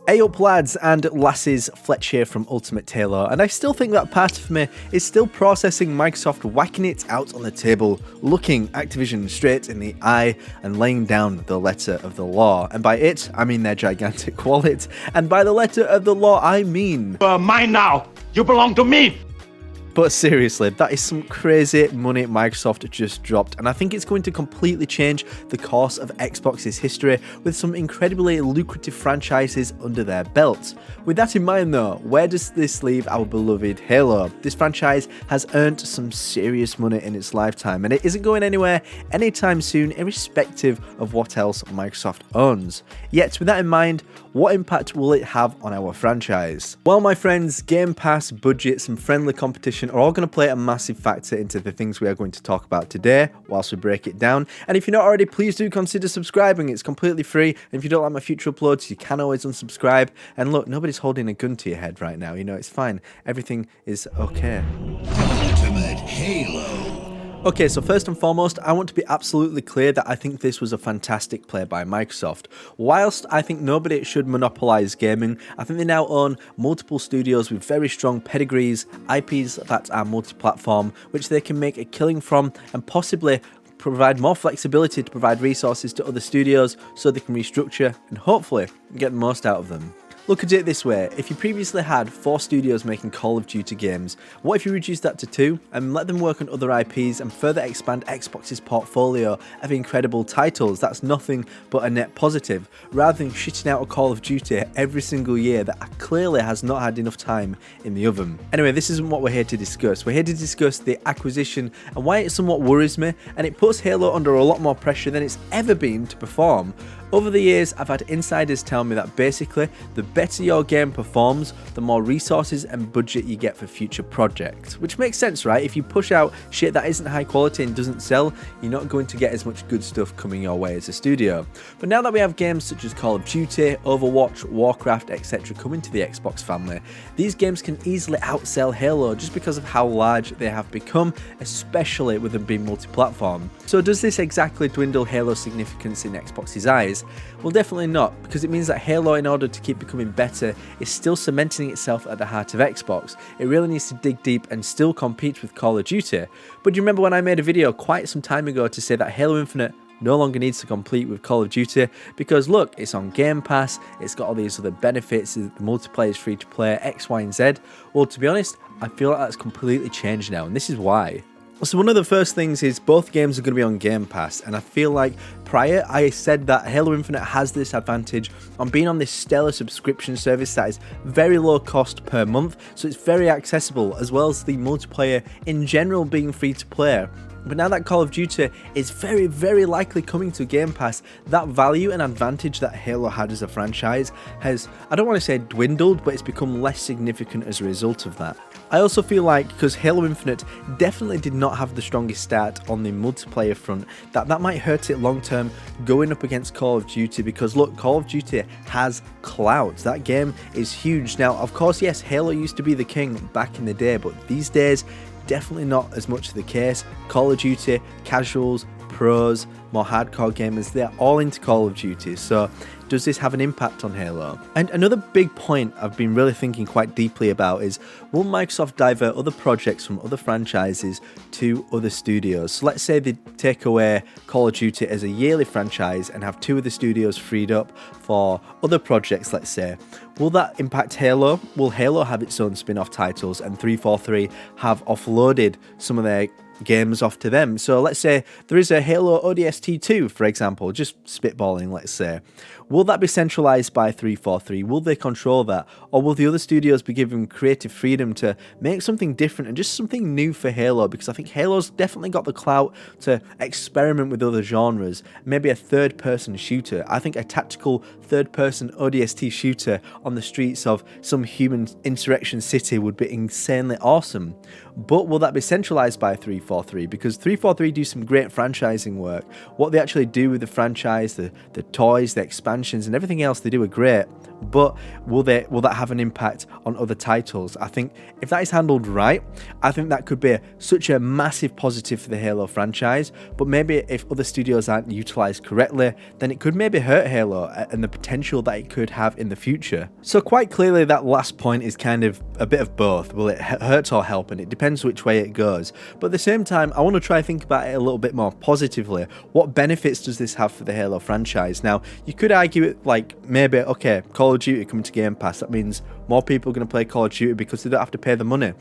Hey up lads and lasses, Fletch here from Ultimate Tailor, and I still think that part of me is still processing Microsoft whacking it out on the table, looking Activision straight in the eye and laying down the letter of the law. And by it, I mean their gigantic wallet, and by the letter of the law, I mean... Mine now! You belong to me! But seriously, that is some crazy money Microsoft just dropped, and I think it's going to completely change the course of Xbox's history with some incredibly lucrative franchises under their belt. With that in mind though, where does this leave our beloved Halo? This franchise has earned some serious money in its lifetime, and it isn't going anywhere anytime soon, irrespective of what else Microsoft owns. Yet with that in mind, what impact will it have on our franchise? Well my friends, Game Pass, budgets and friendly competition are all going to play a massive factor into the things we are going to talk about today whilst we break it down. And if you're not already, please do consider subscribing. It's completely free, and if you don't like my future uploads, you can always unsubscribe. And look, nobody's holding a gun to your head right now, you know, it's fine. Everything is okay. Ultimate Halo. Okay, so first and foremost, I want to be absolutely clear that I think this was a fantastic play by Microsoft. Whilst I think nobody should monopolise gaming, I think they now own multiple studios with very strong pedigrees, IPs that are multi-platform, which they can make a killing from and possibly provide more flexibility to provide resources to other studios so they can restructure and hopefully get the most out of them. Look at it this way, if you previously had 4 studios making Call of Duty games, what if you reduced that to 2 and let them work on other IPs and further expand Xbox's portfolio of incredible titles? That's nothing but a net positive, rather than shitting out a Call of Duty every single year that clearly has not had enough time in the oven. Anyway, this isn't what we're here to discuss. We're here to discuss the acquisition and why it somewhat worries me, and it puts Halo under a lot more pressure than it's ever been to perform. Over the years, I've had insiders tell me that basically, the better your game performs, the more resources and budget you get for future projects. Which makes sense, right? If you push out shit that isn't high quality and doesn't sell, you're not going to get as much good stuff coming your way as a studio. But now that we have games such as Call of Duty, Overwatch, Warcraft, etc. coming to the Xbox family, these games can easily outsell Halo just because of how large they have become, especially with them being multi-platform. So does this exactly dwindle Halo's significance in Xbox's eyes? Well, definitely not, because it means that Halo, in order to keep becoming better, is still cementing itself at the heart of Xbox. It really needs to dig deep and still compete with Call of Duty. But do you remember when I made a video quite some time ago to say that Halo Infinite no longer needs to compete with Call of Duty because look, it's on Game Pass, it's got all these other benefits, the multiplayer is free to play, X, Y and Z. Well, to be honest, I feel like that's completely changed now, and this is why. So one of the first things is both games are going to be on Game Pass, and I feel like prior I said that Halo Infinite has this advantage on being on this stellar subscription service that is very low cost per month, so it's very accessible, as well as the multiplayer in general being free to play. But now that Call of Duty is very, very likely coming to Game Pass, that value and advantage that Halo had as a franchise has, I don't want to say dwindled, but it's become less significant as a result of that. I also feel like, because Halo Infinite definitely did not have the strongest start on the multiplayer front, that might hurt it long term going up against Call of Duty, because look, Call of Duty has clout. That game is huge. Now, of course, yes, Halo used to be the king back in the day, but these days, definitely not as much the case. Call of Duty, casuals, pros, more hardcore gamers, they're all into Call of Duty, so does this have an impact on Halo? And another big point I've been really thinking quite deeply about is, will Microsoft divert other projects from other franchises to other studios? So let's say they take away Call of Duty as a yearly franchise and have 2 of the studios freed up for other projects, let's say. Will that impact Halo? Will Halo have its own spin-off titles and 343 have offloaded some of their games off to them? So let's say there is a Halo ODST 2, for example, just spitballing, let's say. Will that be centralized by 343? Will they control that? Or will the other studios be given creative freedom to make something different and just something new for Halo? Because I think Halo's definitely got the clout to experiment with other genres. Maybe a third-person shooter. I think a tactical third-person ODST shooter on the streets of some human insurrection city would be insanely awesome. But will that be centralized by 343? Because 343 do some great franchising work. What they actually do with the franchise, the toys, the expansions and everything else they do are great. but will that have an impact on other titles? I think if that is handled right, I think that could be such a massive positive for the Halo franchise. But maybe if other studios aren't utilized correctly, then it could maybe hurt Halo and the potential that it could have in the future. So quite clearly that last point is kind of a bit of both. Will it hurt or help? And it depends which way it goes. But at the same time, I want to try and think about it a little bit more positively. What benefits does this have for the Halo franchise? Now, you could argue it like maybe, okay, Call of Duty coming to Game Pass, that means more people are going to play Call of Duty because they don't have to pay the money.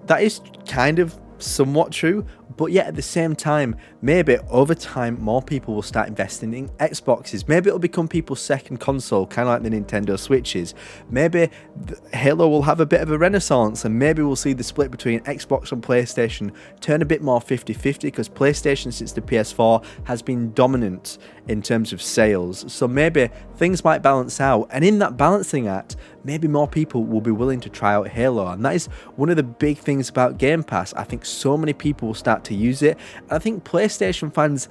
That is kind of somewhat true, but yet at the same time, maybe over time more people will start investing in Xboxes. Maybe it'll become people's second console, kind of like the Nintendo Switches. Maybe Halo will have a bit of a renaissance, and maybe we'll see the split between Xbox and PlayStation turn a bit more 50-50, because PlayStation since the PS4 has been dominant in terms of sales. So maybe things might balance out, and in that balancing act, maybe more people will be willing to try out Halo. And that is one of the big things about Game Pass. I think so many people will start to use it. And I think PlayStation fans,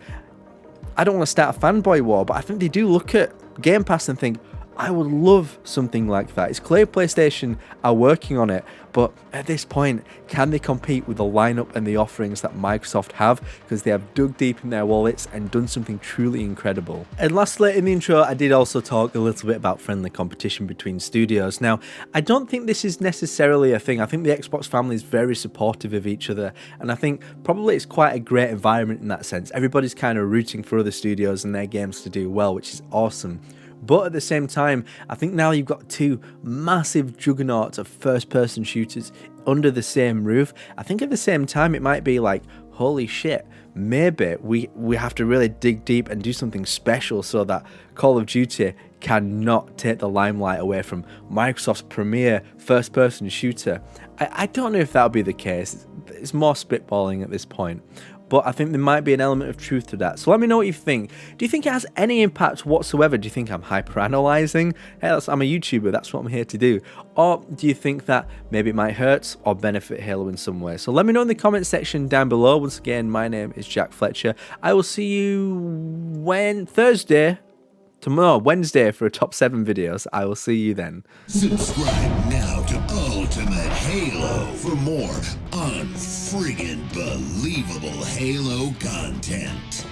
I don't want to start a fanboy war, but I think they do look at Game Pass and think, I would love something like that. It's clear PlayStation are working on it, but at this point, can they compete with the lineup and the offerings that Microsoft have? Because they have dug deep in their wallets and done something truly incredible. And lastly, in the intro, I did also talk a little bit about friendly competition between studios. Now, I don't think this is necessarily a thing. I think the Xbox family is very supportive of each other, and I think probably it's quite a great environment in that sense. Everybody's kind of rooting for other studios and their games to do well, which is awesome. But at the same time, I think now you've got two massive juggernauts of first-person shooters under the same roof. I think at the same time, it might be like, holy shit, maybe we have to really dig deep and do something special so that Call of Duty cannot take the limelight away from Microsoft's premier first-person shooter. I don't know if that'll be the case. It's more spitballing at this point. But I think there might be an element of truth to that. So let me know what you think. Do you think it has any impact whatsoever? Do you think I'm hyper-analysing? Hey, I'm a YouTuber, that's what I'm here to do. Or do you think that maybe it might hurt or benefit Halo in some way? So let me know in the comment section down below. Once again, my name is Jack Fletcher. I will see you Wednesday for a top 7 videos. I will see you then. Subscribe now to Ultimate Halo for more unfriggin' believable Halo content.